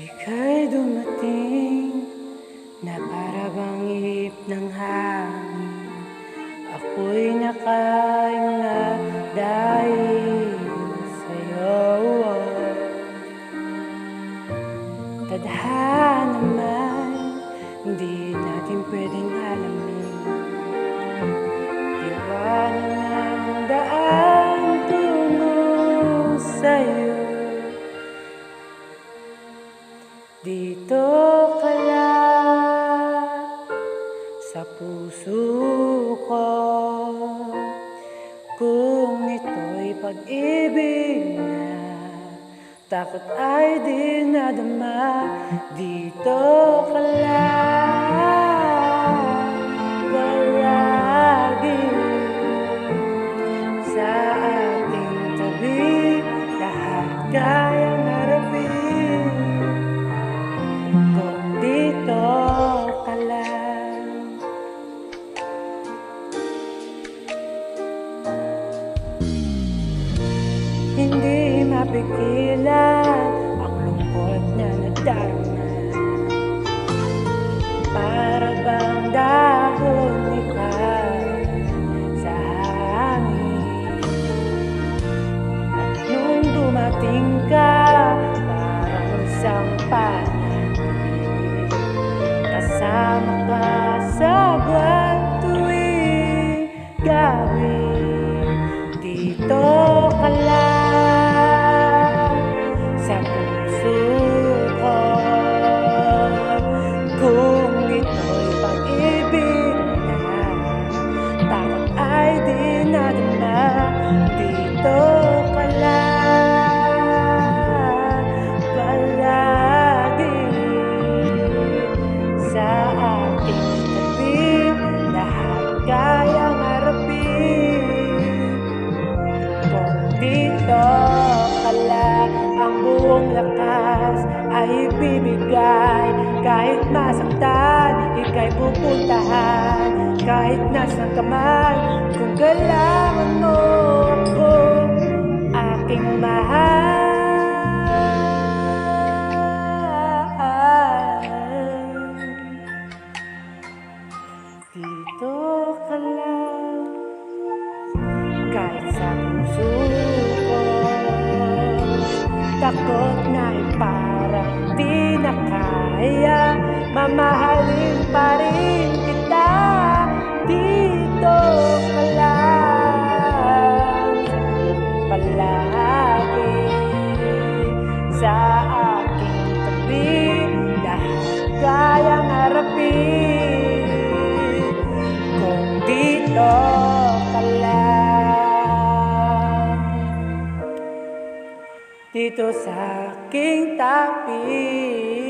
Ika'y dumating na para bang ihip ng hangin. Ako'y nakahinga dahil sa'yo. Tadhana naman, hindi natin pwedeng alamin. Iwanan ang daan tungo sa'yo. Dito ka lang sa puso ko, kung ito'y pag-ibig na takot ay di nadama. Dito ka lang palagi sa ating tabi, lahat kayang harapin. Kung dito ka lang. Hindi mapigilan ang lungkot na nadarama. Para bang dahon ikaw sa hangin. At nung dumating ka, parang isang panaginip. Kasama ka sa buwan tuwing gabi. Dito ka lang sa puso ko, kung ito'y pag-ibig na takot ay di nadama. Dito ka lang palagi sa aking tabi, lahat kayang harapin. Kung dito ka lang, ang buong lakas ay ibibigay. Kahit masaktan, ika'y pupuntahan. Kahit nasan ka man, kung kailangan mo ako, aking mahal. Dito ka lang, kahit sa puso ko, takot na parang di na kaya, mamahalin pa rin kita. Dito ka lang palagi sa aking tabi, lahat kayang harapin. Kung dito ka lang, dito sa aking tabi.